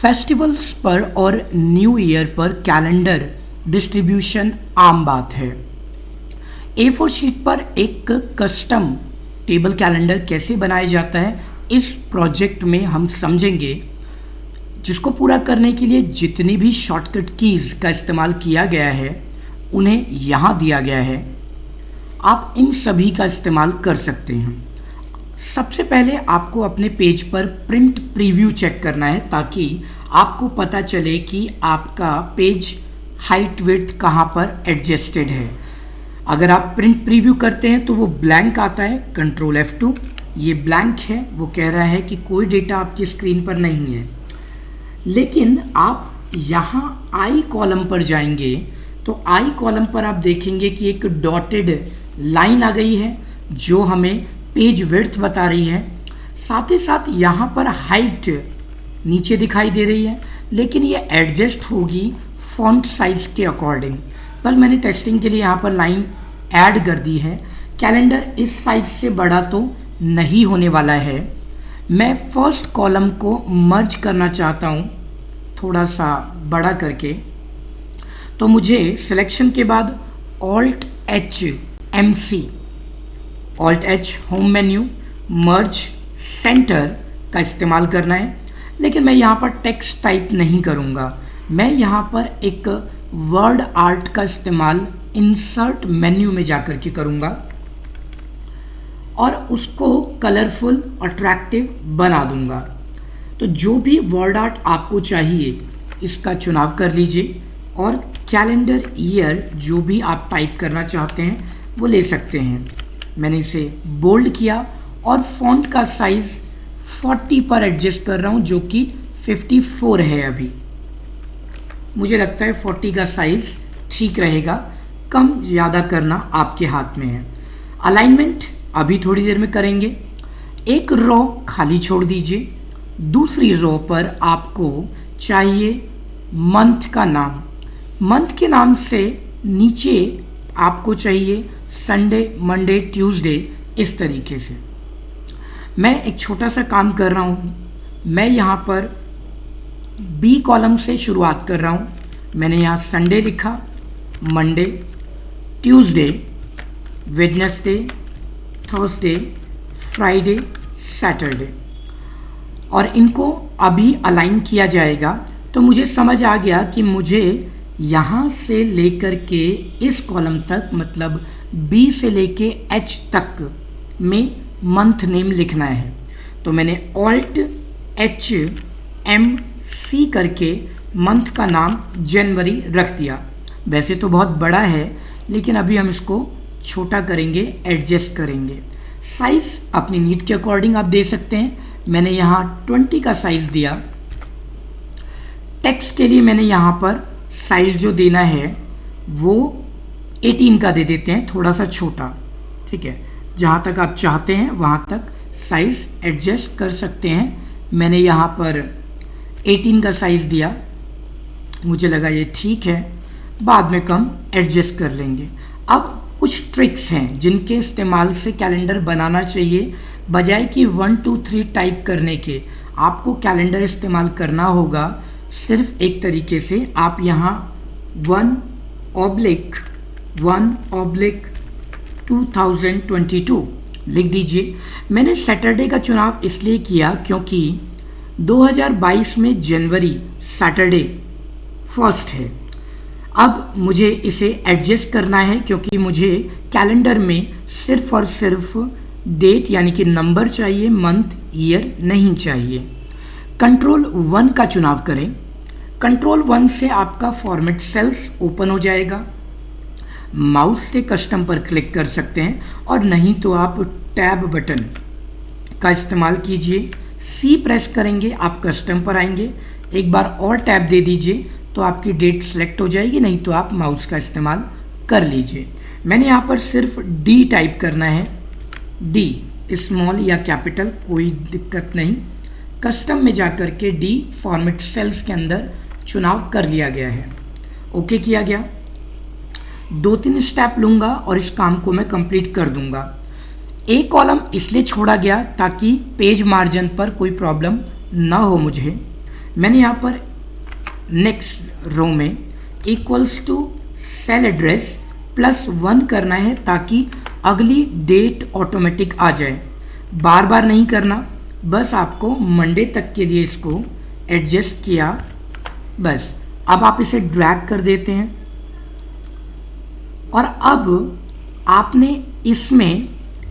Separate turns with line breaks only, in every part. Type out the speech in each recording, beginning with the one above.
Festivals पर और new year पर कैलेंडर डिस्ट्रीब्यूशन आम बात है। A4 शीट पर एक कस्टम टेबल कैलेंडर कैसे बनाया जाता है इस प्रोजेक्ट में हम समझेंगे, जिसको पूरा करने के लिए जितनी भी शॉर्टकट कीज़ का इस्तेमाल किया गया है उन्हें यहाँ दिया गया है। आप इन सभी का इस्तेमाल कर सकते हैं। सबसे पहले आपको अपने पेज पर प्रिंट प्रीव्यू चेक करना है ताकि आपको पता चले कि आपका पेज हाइट विड्थ कहाँ पर एडजस्टेड है। अगर आप प्रिंट प्रीव्यू करते हैं तो वो ब्लैंक आता है, कंट्रोल F2, ये ब्लैंक है, वो कह रहा है कि कोई डेटा आपकी स्क्रीन पर नहीं है। लेकिन आप यहाँ आई कॉलम पर जाएंगे तो आई कॉलम पर आप देखेंगे कि एक डॉटेड लाइन आ गई है जो हमें पेज विड्थ बता रही है। साथ ही साथ यहाँ पर हाइट नीचे दिखाई दे रही है, लेकिन ये एडजस्ट होगी फॉन्ट साइज के अकॉर्डिंग। पर मैंने टेस्टिंग के लिए यहाँ पर लाइन ऐड कर दी है। कैलेंडर इस साइज से बड़ा तो नहीं होने वाला है। मैं फर्स्ट कॉलम को मर्ज करना चाहता हूँ थोड़ा सा बड़ा करके, तो मुझे सिलेक्शन के बाद Alt+H MC, Alt+H home menu, merge centre का इस्तेमाल करना है। लेकिन मैं यहाँ पर टेक्स्ट टाइप नहीं करूँगा, मैं यहाँ पर एक वर्ड आर्ट का इस्तेमाल इंसर्ट मेन्यू में जाकर के करूँगा और उसको कलरफुल अट्रैक्टिव बना दूँगा। तो जो भी वर्ड आर्ट आपको चाहिए इसका चुनाव कर लीजिए और कैलेंडर ईयर जो भी आप टाइप करना चाहते हैं वो ले सकते हैं। मैंने इसे बोल्ड किया और फॉन्ट का साइज़ 40 पर एडजस्ट कर रहा हूँ, जो कि 54 है अभी। मुझे लगता है 40 का साइज़ ठीक रहेगा, कम ज़्यादा करना आपके हाथ में है। अलाइनमेंट अभी थोड़ी देर में करेंगे। एक रो खाली छोड़ दीजिए, दूसरी रो पर आपको चाहिए मंथ का नाम। मंथ के नाम से नीचे आपको चाहिए संडे, मंडे, ट्यूसडे, इस तरीके से। मैं एक छोटा सा काम कर रहा हूँ, मैं यहाँ पर बी कॉलम से शुरुआत कर रहा हूँ। मैंने यहाँ संडे लिखा, Monday, Tuesday, Wednesday, Thursday, Friday, Saturday, और इनको अभी अलाइन किया जाएगा। तो मुझे समझ आ गया कि मुझे यहाँ से लेकर के इस कॉलम तक, मतलब बी से लेके H तक में मंथ नेम लिखना है। तो मैंने Alt+H MC करके मंथ का नाम जनवरी रख दिया। वैसे तो बहुत बड़ा है, लेकिन अभी हम इसको छोटा करेंगे, एडजस्ट करेंगे। साइज़ अपनी नीड के अकॉर्डिंग आप दे सकते हैं। मैंने यहाँ 20 का साइज़ दिया। टेक्स्ट के लिए मैंने यहाँ पर साइज जो देना है वो 18 का दे देते हैं, थोड़ा सा छोटा, ठीक है। जहाँ तक आप चाहते हैं वहाँ तक साइज़ एडजस्ट कर सकते हैं। मैंने यहाँ पर 18 का साइज़ दिया, मुझे लगा ये ठीक है, बाद में कम एडजस्ट कर लेंगे। अब कुछ ट्रिक्स हैं जिनके इस्तेमाल से कैलेंडर बनाना चाहिए। बजाय कि 1 2 3 टाइप करने के आपको कैलेंडर इस्तेमाल करना होगा सिर्फ एक तरीके से। आप यहाँ 1/1/2022 लिख दीजिए। मैंने सैटरडे का चुनाव इसलिए किया क्योंकि 2022 में जनवरी सैटरडे फर्स्ट है। अब मुझे इसे एडजस्ट करना है क्योंकि मुझे कैलेंडर में सिर्फ और सिर्फ डेट यानी कि नंबर चाहिए, मंथ ईयर नहीं चाहिए। कंट्रोल 1 का चुनाव करें। कंट्रोल 1 से आपका फॉर्मेट सेल्स ओपन हो जाएगा। माउस से कस्टम पर क्लिक कर सकते हैं और नहीं तो आप टैब बटन का इस्तेमाल कीजिए। सी प्रेस करेंगे, आप कस्टम पर आएंगे। एक बार और टैब दे दीजिए तो आपकी डेट सेलेक्ट हो जाएगी, नहीं तो आप माउस का इस्तेमाल कर लीजिए। मैंने यहाँ पर सिर्फ डी टाइप करना है, डी स्मॉल या कैपिटल कोई दिक्कत नहीं। कस्टम में जाकर के डी फॉर्मेट सेल्स के अंदर चुनाव कर लिया गया है, ओके किया गया। 2-3 स्टेप लूँगा और इस काम को मैं कंप्लीट कर दूँगा। ए कॉलम इसलिए छोड़ा गया ताकि पेज मार्जिन पर कोई प्रॉब्लम ना हो मुझे। मैंने यहाँ पर नेक्स्ट रो में इक्वल्स टू सेल एड्रेस +1 करना है ताकि अगली डेट ऑटोमेटिक आ जाए। बार बार नहीं करना, बस आपको मंडे तक के लिए इसको एडजस्ट किया बस। अब आप इसे ड्रैग कर देते हैं और अब आपने इसमें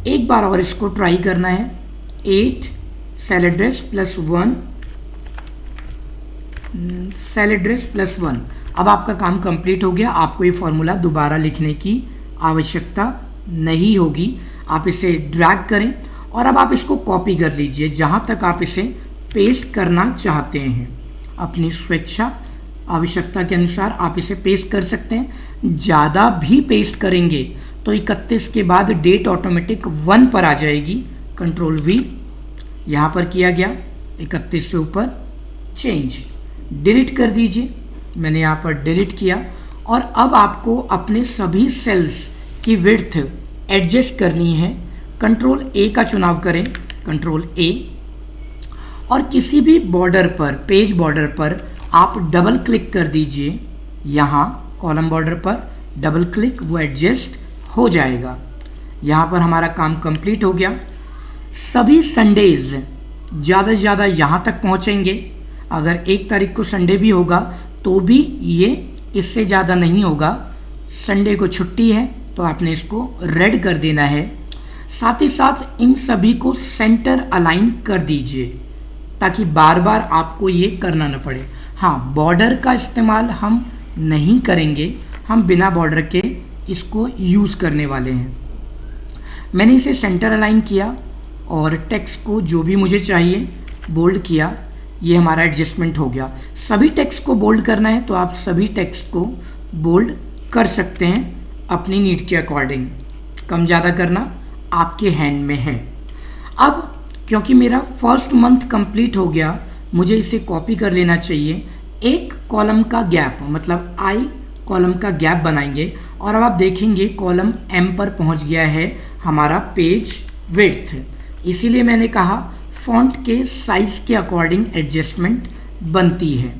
एक बार और इसको ट्राई करना है। 8 सेल एड्रेस +1 सेल एड्रेस +1। अब आपका काम कंप्लीट हो गया। आपको ये फॉर्मूला दोबारा लिखने की आवश्यकता नहीं होगी। आप इसे ड्रैग करें और अब आप इसको कॉपी कर लीजिए जहाँ तक आप इसे पेस्ट करना चाहते हैं। अपनी स्वेच्छा आवश्यकता के अनुसार आप इसे पेस्ट कर सकते हैं। ज़्यादा भी पेस्ट करेंगे तो 31 के बाद डेट ऑटोमेटिक 1 पर आ जाएगी। कंट्रोल V यहाँ पर किया गया, 31 से ऊपर चेंज, डिलीट कर दीजिए। मैंने यहाँ पर डिलीट किया और अब आपको अपने सभी सेल्स की विड्थ एडजस्ट करनी है। कंट्रोल A का चुनाव करें, कंट्रोल A, और किसी भी बॉर्डर पर, पेज बॉर्डर पर आप डबल क्लिक कर दीजिए। यहाँ कॉलम बॉर्डर पर डबल क्लिक, वो एडजस्ट हो जाएगा। यहाँ पर हमारा काम कंप्लीट हो गया। सभी संडेज ज़्यादा से ज़्यादा यहाँ तक पहुँचेंगे। अगर 1 तारीख को संडे भी होगा तो भी ये इससे ज़्यादा नहीं होगा। संडे को छुट्टी है तो आपने इसको रेड कर देना है। साथ ही साथ इन सभी को सेंटर अलाइन कर दीजिए ताकि बार बार आपको ये करना न पड़े। हाँ, बॉर्डर का इस्तेमाल हम नहीं करेंगे, हम बिना बॉर्डर के इसको यूज़ करने वाले हैं। मैंने इसे सेंटर अलाइन किया और टेक्स्ट को जो भी मुझे चाहिए बोल्ड किया। ये हमारा एडजस्टमेंट हो गया। सभी टेक्स्ट को बोल्ड करना है तो आप सभी टेक्स्ट को बोल्ड कर सकते हैं अपनी नीड के अकॉर्डिंग। कम ज़्यादा करना आपके हैंड में है। अब क्योंकि मेरा फर्स्ट मंथ कंप्लीट हो गया, मुझे इसे कॉपी कर लेना चाहिए। एक कॉलम का गैप, मतलब I कॉलम का गैप बनाएंगे और अब आप देखेंगे कॉलम M पर पहुंच गया है हमारा पेज विड्थ। इसीलिए मैंने कहा फॉन्ट के साइज के अकॉर्डिंग एडजस्टमेंट बनती है।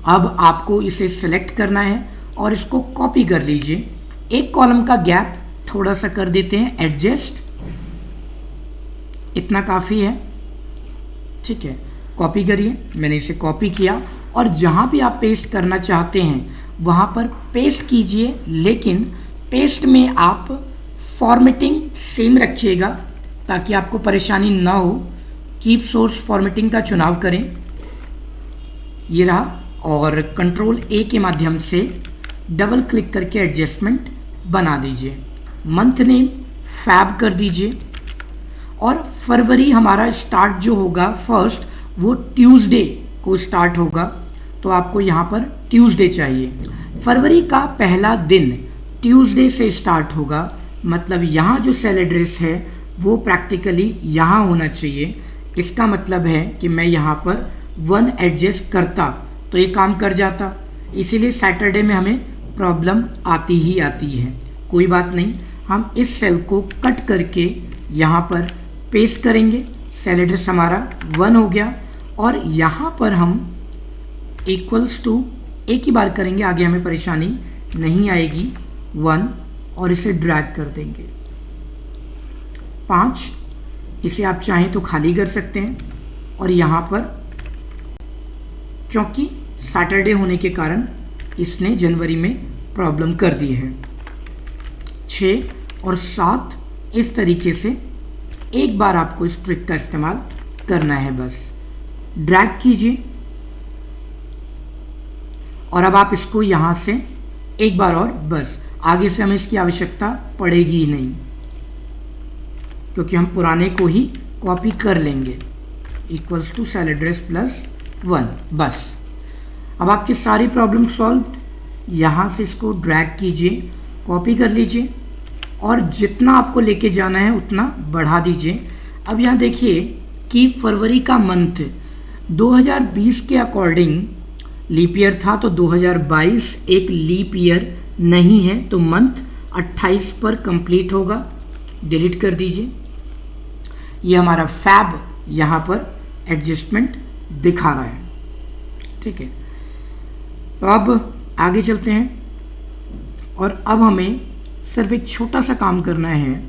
अब आपको इसे सिलेक्ट करना है और इसको कॉपी कर लीजिए। एक कॉलम का गैप थोड़ा सा कर देते हैं एडजस्ट, इतना काफ़ी है, ठीक है। कॉपी करिए। मैंने इसे कॉपी किया और जहाँ भी आप पेस्ट करना चाहते हैं वहाँ पर पेस्ट कीजिए, लेकिन पेस्ट में आप फॉर्मेटिंग सेम रखिएगा ताकि आपको परेशानी ना हो। कीप सोर्स फॉर्मेटिंग का चुनाव करें, ये रहा, और कंट्रोल A के माध्यम से डबल क्लिक करके एडजस्टमेंट बना दीजिए। मंथ नेम फैब कर दीजिए और फरवरी हमारा स्टार्ट जो होगा फर्स्ट, वो ट्यूसडे को स्टार्ट होगा तो आपको यहाँ पर ट्यूसडे चाहिए। फरवरी का पहला दिन ट्यूसडे से स्टार्ट होगा, मतलब यहाँ जो सेल एड्रेस है वो प्रैक्टिकली यहाँ होना चाहिए। इसका मतलब है कि मैं यहाँ पर 1 एडजस्ट करता तो ये काम कर जाता। इसीलिए सैटरडे में हमें प्रॉब्लम आती ही आती है। कोई बात नहीं, हम इस सेल को कट करके यहाँ पर पेस्ट करेंगे। सेल एड्रेस हमारा 1 हो गया और यहाँ पर हम इक्वल्स टू एक ही बार करेंगे, आगे हमें परेशानी नहीं आएगी। 1 और इसे ड्रैग कर देंगे। 5, इसे आप चाहें तो खाली कर सकते हैं और यहाँ पर क्योंकि सैटरडे होने के कारण इसने जनवरी में प्रॉब्लम कर दी है। 6 और 7 इस तरीके से एक बार आपको इस ट्रिक का इस्तेमाल करना है। बस ड्रैग कीजिए और अब आप इसको यहाँ से एक बार और, बस आगे से हमें इसकी आवश्यकता पड़ेगी ही नहीं क्योंकि हम पुराने को ही कॉपी कर लेंगे। इक्वल्स टू सेल एड्रेस +1, बस। अब आपकी सारी प्रॉब्लम सॉल्व। यहाँ से इसको ड्रैग कीजिए, कॉपी कर लीजिए और जितना आपको लेके जाना है उतना बढ़ा दीजिए। अब यहाँ देखिए कि फरवरी का मंथ 2020 के अकॉर्डिंग लीप ईयर था तो 2022 एक लीप ईयर नहीं है तो मंथ 28 पर कंप्लीट होगा। डिलीट कर दीजिए। ये हमारा फैब यहाँ पर एडजस्टमेंट दिखा रहा है। ठीक है, तो अब आगे चलते हैं और अब हमें सिर्फ एक छोटा सा काम करना है।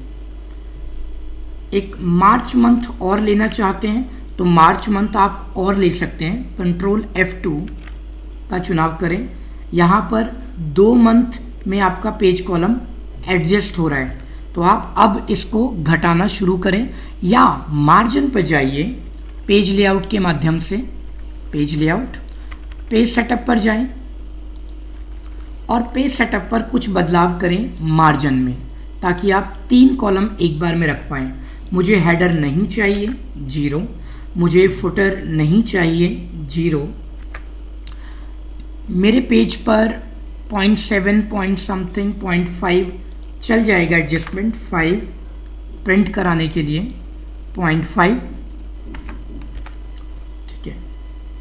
एक मार्च मंथ और लेना चाहते हैं तो मार्च मंथ आप और ले सकते हैं। कंट्रोल F2 का चुनाव करें। यहाँ पर 2 मंथ में आपका पेज कॉलम एडजस्ट हो रहा है, तो आप अब इसको घटाना शुरू करें या मार्जिन पर जाइए पेज लेआउट के माध्यम से, पेज लेआउट, पेज सेटअप पर जाएं और पेज सेटअप पर कुछ बदलाव करें मार्जिन में, ताकि आप 3 कॉलम एक बार में रख पाएँ। मुझे हेडर नहीं चाहिए 0, मुझे फुटर नहीं चाहिए 0, मेरे पेज पर 0.7 पॉइंट समथिंग 0.5 चल जाएगा एडजस्टमेंट, 5 प्रिंट कराने के लिए 0.5, ठीक है,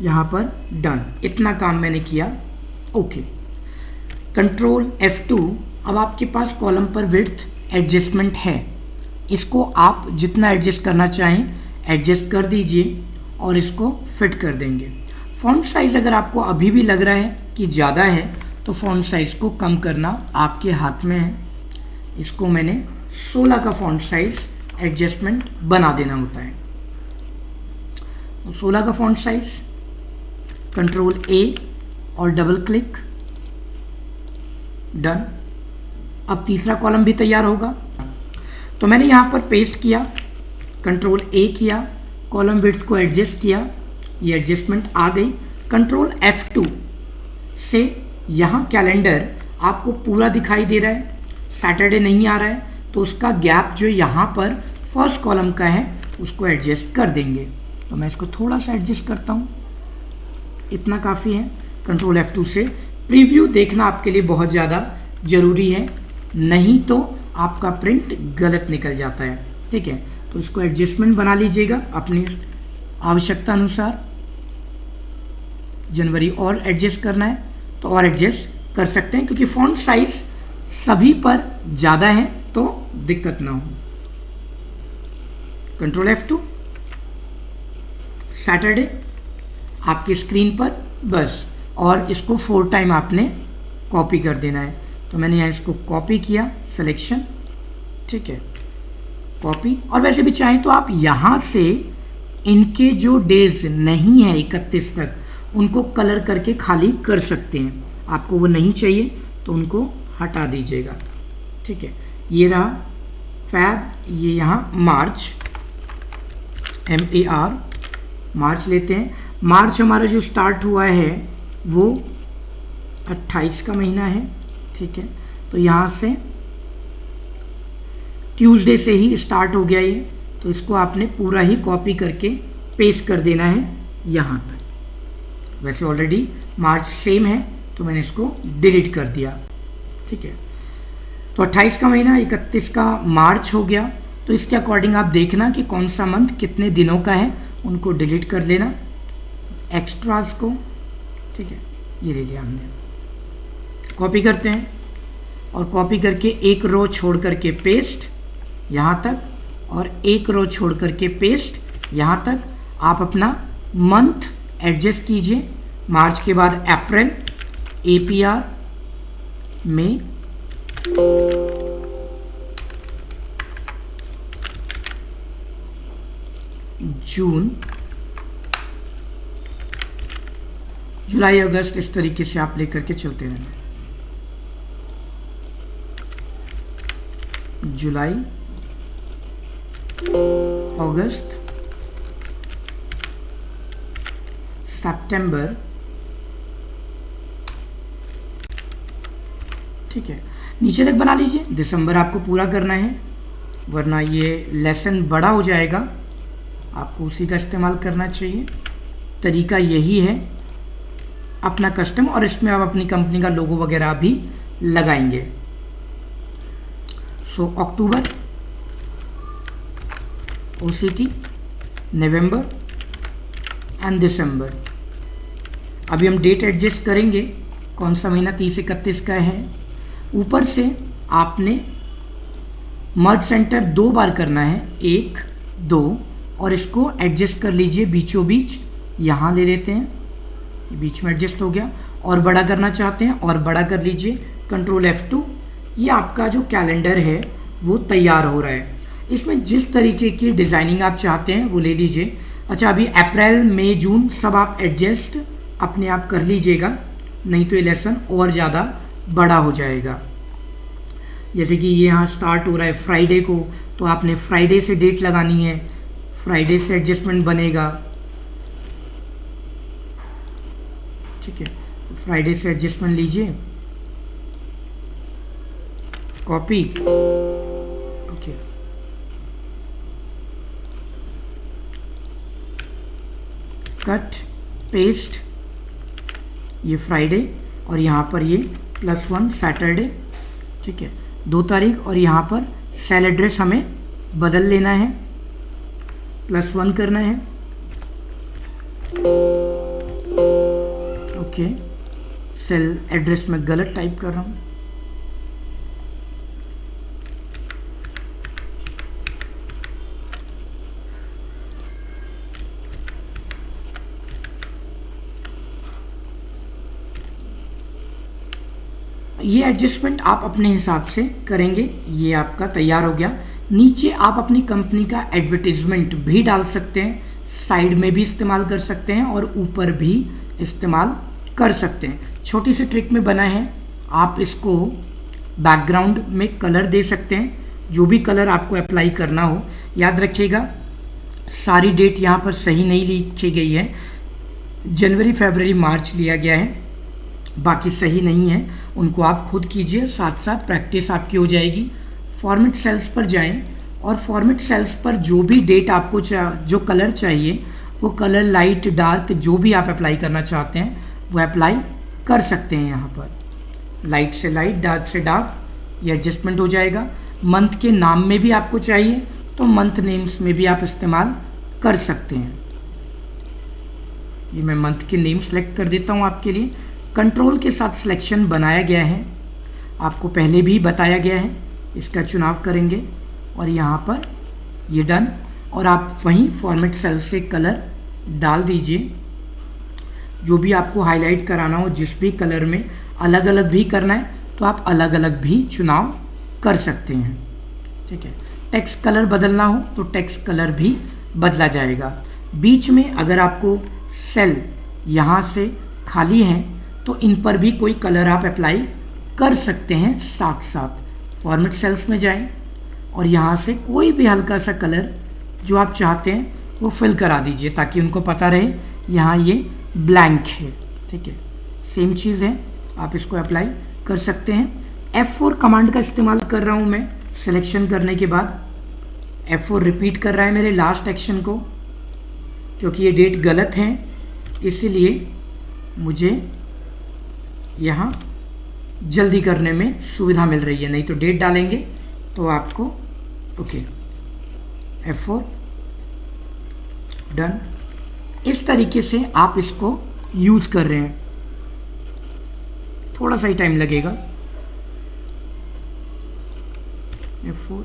यहाँ पर डन। इतना काम मैंने किया, ओके। कंट्रोल F2, अब आपके पास कॉलम पर विड्थ एडजस्टमेंट है, इसको आप जितना एडजस्ट करना चाहें एडजस्ट कर दीजिए और इसको फिट कर देंगे। फ़ॉन्ट साइज़ अगर आपको अभी भी लग रहा है कि ज़्यादा है तो फ़ॉन्ट साइज़ को कम करना आपके हाथ में है। इसको मैंने 16 का फ़ॉन्ट साइज़ एडजस्टमेंट बना देना होता है। तो 16 का फ़ॉन्ट साइज़, कंट्रोल A और डबल क्लिक, डन। अब तीसरा कॉलम भी तैयार होगा, तो मैंने यहाँ पर पेस्ट किया, कंट्रोल A किया, कॉलम विड्थ को एडजस्ट किया, ये एडजस्टमेंट आ गई। कंट्रोल F2 से यहाँ कैलेंडर आपको पूरा दिखाई दे रहा है, सैटरडे नहीं आ रहा है, तो उसका गैप जो यहाँ पर फर्स्ट कॉलम का है उसको एडजस्ट कर देंगे। तो मैं इसको थोड़ा सा एडजस्ट करता हूँ, इतना काफ़ी है। कंट्रोल F2 से प्रीव्यू देखना आपके लिए बहुत ज़्यादा ज़रूरी है, नहीं तो आपका प्रिंट गलत निकल जाता है, ठीक है। तो इसको एडजस्टमेंट बना लीजिएगा अपनी आवश्यकता अनुसार। जनवरी और एडजस्ट करना है तो और एडजस्ट कर सकते हैं, क्योंकि फ़ॉन्ट साइज सभी पर ज़्यादा है तो दिक्कत ना हो। कंट्रोल F2, सैटरडे आपकी स्क्रीन पर बस, और इसको 4 टाइम आपने कॉपी कर देना है। तो मैंने यहाँ इसको कॉपी किया, सिलेक्शन, ठीक है, कॉपी। और वैसे भी चाहें तो आप यहाँ से इनके जो डेज नहीं है 31 तक उनको कलर करके खाली कर सकते हैं। आपको वो नहीं चाहिए तो उनको हटा दीजिएगा, ठीक है। ये रहा फैब, ये यहाँ मार्च, MAR, मार्च लेते हैं। मार्च हमारा जो स्टार्ट हुआ है वो 28 का महीना है, ठीक है। तो यहाँ से ट्यूसडे से ही स्टार्ट हो गया ये, तो इसको आपने पूरा ही कॉपी करके पेस्ट कर देना है यहाँ तक। वैसे ऑलरेडी मार्च सेम है तो मैंने इसको डिलीट कर दिया, ठीक है। तो 28 का महीना 31 का मार्च हो गया, तो इसके अकॉर्डिंग आप देखना कि कौन सा मंथ कितने दिनों का है, उनको डिलीट कर लेना एक्स्ट्रास को, ठीक है। ये ले लिया हमने, कॉपी करते हैं और कॉपी करके एक रो छोड़ करके पेस्ट यहाँ तक, और एक रो छोड़ करके पेस्ट यहाँ तक। आप अपना मंथ एडजस्ट कीजिए, मार्च के बाद अप्रैल, APR, मई, जून, जुलाई, अगस्त, इस तरीके से आप लेकर के चलते रहना। जुलाई, अगस्त, सितंबर, ठीक है। नीचे तक बना लीजिए, दिसंबर आपको पूरा करना है, वरना ये लेसन बड़ा हो जाएगा, आपको उसी का इस्तेमाल करना चाहिए। तरीका यही है अपना कस्टम, और इसमें आप अपनी कंपनी का लोगो वगैरह भी लगाएंगे। सो अक्टूबर, OCT, नवंबर एंड दिसंबर। अभी हम डेट एडजस्ट करेंगे, कौन सा महीना 30-31 का है। ऊपर से आपने मर्ज सेंटर 2 बार करना है, 1, 2, और इसको एडजस्ट कर लीजिए बीचों बीच, यहाँ ले लेते हैं, ये बीच में एडजस्ट हो गया। और बड़ा करना चाहते हैं और बड़ा कर लीजिए, कंट्रोल F2। ये आपका जो कैलेंडर है वो तैयार हो रहा है। इसमें जिस तरीके की डिज़ाइनिंग आप चाहते हैं वो ले लीजिए। अच्छा, अभी अप्रैल मई जून सब आप एडजस्ट अपने आप कर लीजिएगा, नहीं तो ये लेसन और ज़्यादा बड़ा हो जाएगा। जैसे कि ये यहाँ स्टार्ट हो रहा है फ्राइडे को, तो आपने फ्राइडे से डेट लगानी है, फ्राइडे से एडजस्टमेंट बनेगा। ठीक है, फ्राइडे से एडजस्टमेंट लीजिए, कॉपी, ओके, कट, पेस्ट, ये फ्राइडे और यहाँ पर ये +1 सैटरडे। ठीक है, 2 तारीख, और यहाँ पर सेल एड्रेस हमें बदल लेना है, +1 करना है। ओके, सेल एड्रेस में गलत टाइप कर रहा हूँ। ये एडजस्टमेंट आप अपने हिसाब से करेंगे। ये आपका तैयार हो गया। नीचे आप अपनी कंपनी का एडवर्टीजमेंट भी डाल सकते हैं, साइड में भी इस्तेमाल कर सकते हैं और ऊपर भी इस्तेमाल कर सकते हैं। छोटी सी ट्रिक में बना है, आप इसको बैकग्राउंड में कलर दे सकते हैं, जो भी कलर आपको अप्लाई करना हो। याद रखिएगा, सारी डेट यहाँ पर सही नहीं लिखी गई है, जनवरी फरवरी मार्च लिया गया है, बाकी सही नहीं है, उनको आप खुद कीजिए, साथ साथ प्रैक्टिस आपकी हो जाएगी। फॉर्मेट सेल्स पर जाएं और फॉर्मेट सेल्स पर जो भी डेट आपको जो कलर चाहिए वो कलर लाइट डार्क जो भी आप अप्लाई करना चाहते हैं वो अप्लाई कर सकते हैं। यहाँ पर लाइट से लाइट, डार्क से डार्क, ये एडजस्टमेंट हो जाएगा। मंथ के नाम में भी आपको चाहिए तो मंथ नेम्स में भी आप इस्तेमाल कर सकते हैं। ये मैं मंथ के नेम सेलेक्ट कर देता हूँ आपके लिए। कंट्रोल के साथ सिलेक्शन बनाया गया है, आपको पहले भी बताया गया है। इसका चुनाव करेंगे और यहाँ पर ये डन, और आप वहीं फॉर्मेट सेल से कलर डाल दीजिए। जो भी आपको हाईलाइट कराना हो, जिस भी कलर में अलग अलग भी करना है तो आप अलग अलग भी चुनाव कर सकते हैं। ठीक है, टेक्स्ट कलर बदलना हो तो टेक्स्ट कलर भी बदला जाएगा। बीच में अगर आपको सेल यहाँ से खाली हैं तो इन पर भी कोई कलर आप अप्लाई कर सकते हैं। साथ साथ फॉर्मेट सेल्स में जाएं और यहाँ से कोई भी हल्का सा कलर जो आप चाहते हैं वो फिल करा दीजिए, ताकि उनको पता रहे यहाँ ये ब्लैंक है। ठीक है, सेम चीज़ है, आप इसको अप्लाई कर सकते हैं। F4 कमांड का इस्तेमाल कर रहा हूँ मैं सिलेक्शन करने के बाद। F4 रिपीट कर रहा है मेरे लास्ट एक्शन को, क्योंकि ये डेट गलत है, इसीलिए मुझे यहाँ जल्दी करने में सुविधा मिल रही है। नहीं तो डेट डालेंगे तो आपको ओके, F4 डन। इस तरीके से आप इसको यूज़ कर रहे हैं, थोड़ा सा ही टाइम लगेगा। F4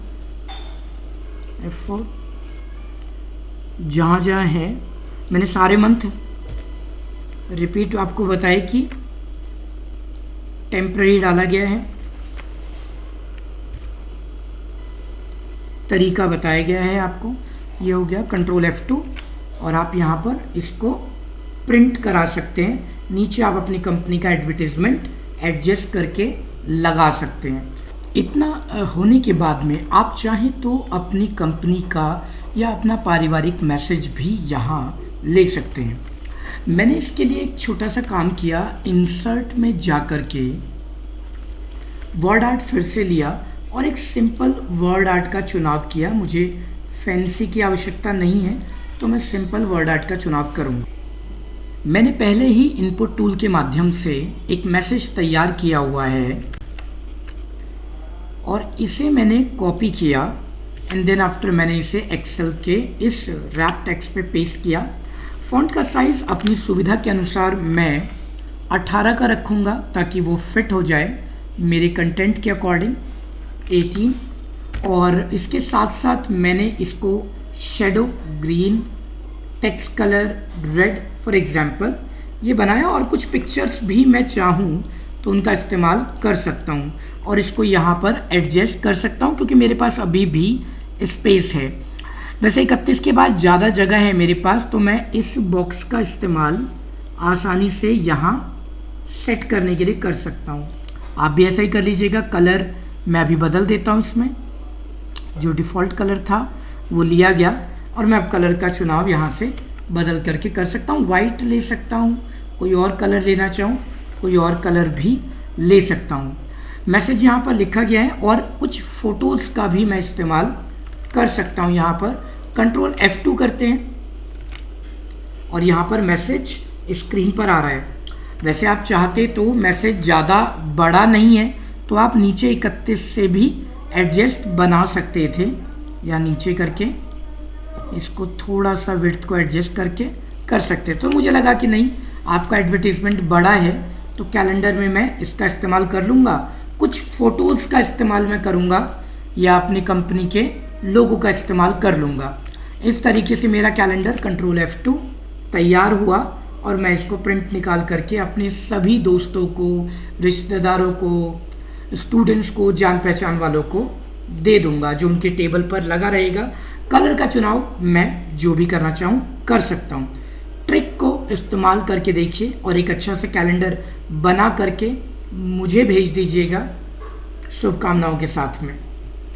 जहाँ जहाँ है मैंने सारे मंथ रिपीट आपको बताया कि टेम्पररी डाला गया है, तरीका बताया गया है आपको। ये हो गया कंट्रोल F2 और आप यहाँ पर इसको प्रिंट करा सकते हैं। नीचे आप अपनी कंपनी का एडवर्टीजमेंट एडजस्ट करके लगा सकते हैं। इतना होने के बाद में आप चाहें तो अपनी कंपनी का या अपना पारिवारिक मैसेज भी यहाँ ले सकते हैं। मैंने इसके लिए एक छोटा सा काम किया, इंसर्ट में जा कर के वर्ड आर्ट फिर से लिया और एक सिंपल वर्ड आर्ट का चुनाव किया। मुझे फैंसी की आवश्यकता नहीं है तो मैं सिंपल वर्ड आर्ट का चुनाव करूँगा। मैंने पहले ही इनपुट टूल के माध्यम से एक मैसेज तैयार किया हुआ है और इसे मैंने कॉपी किया एंड देन आफ्टर मैंने इसे एक्सेल के इस रैप टेक्स्ट पे पेस्ट किया। फ़ॉन्ट का साइज़ अपनी सुविधा के अनुसार मैं 18 का रखूँगा ताकि वो फिट हो जाए मेरे कंटेंट के अकॉर्डिंग, 18। और इसके साथ साथ मैंने इसको shadow green, text colour red for example ये बनाया और कुछ पिक्चर्स भी मैं चाहूँ तो उनका इस्तेमाल कर सकता हूँ और इसको यहाँ पर एडजस्ट कर सकता हूँ क्योंकि मेरे पास अभी भी स्पेस है। वैसे 31 के बाद ज़्यादा जगह है मेरे पास, तो मैं इस बॉक्स का इस्तेमाल आसानी से यहाँ सेट करने के लिए कर सकता हूँ। आप भी ऐसा ही कर लीजिएगा। कलर मैं अभी बदल देता हूँ, इसमें जो डिफ़ॉल्ट कलर था वो लिया गया और मैं अब कलर का चुनाव यहाँ से बदल करके कर सकता हूँ। वाइट ले सकता हूँ, कोई और कलर लेना चाहूँ कोई और कलर भी ले सकता हूँ। मैसेज यहाँ पर लिखा गया है और कुछ फ़ोटोज़ का भी मैं इस्तेमाल कर सकता हूँ। यहाँ पर कंट्रोल F2 करते हैं और यहाँ पर मैसेज स्क्रीन पर आ रहा है। वैसे आप चाहते तो मैसेज ज़्यादा बड़ा नहीं है तो आप नीचे 31 से भी एडजस्ट बना सकते थे, या नीचे करके इसको थोड़ा सा विड्थ को एडजस्ट करके कर सकते। तो मुझे लगा कि नहीं, आपका एडवर्टीज़मेंट बड़ा है तो कैलेंडर में मैं इसका इस्तेमाल कर लूँगा। कुछ फ़ोटोज़ का इस्तेमाल मैं करूँगा या अपनी कंपनी के लोगो का इस्तेमाल कर लूँगा। इस तरीके से मेरा कैलेंडर कंट्रोल F2 तैयार हुआ और मैं इसको प्रिंट निकाल करके अपने सभी दोस्तों को, रिश्तेदारों को, स्टूडेंट्स को, जान पहचान वालों को दे दूँगा, जो उनके टेबल पर लगा रहेगा। कलर का चुनाव मैं जो भी करना चाहूँ कर सकता हूँ। ट्रिक को इस्तेमाल करके देखिए और एक अच्छा सा कैलेंडर बना करके मुझे भेज दीजिएगा। शुभकामनाओं के साथ में।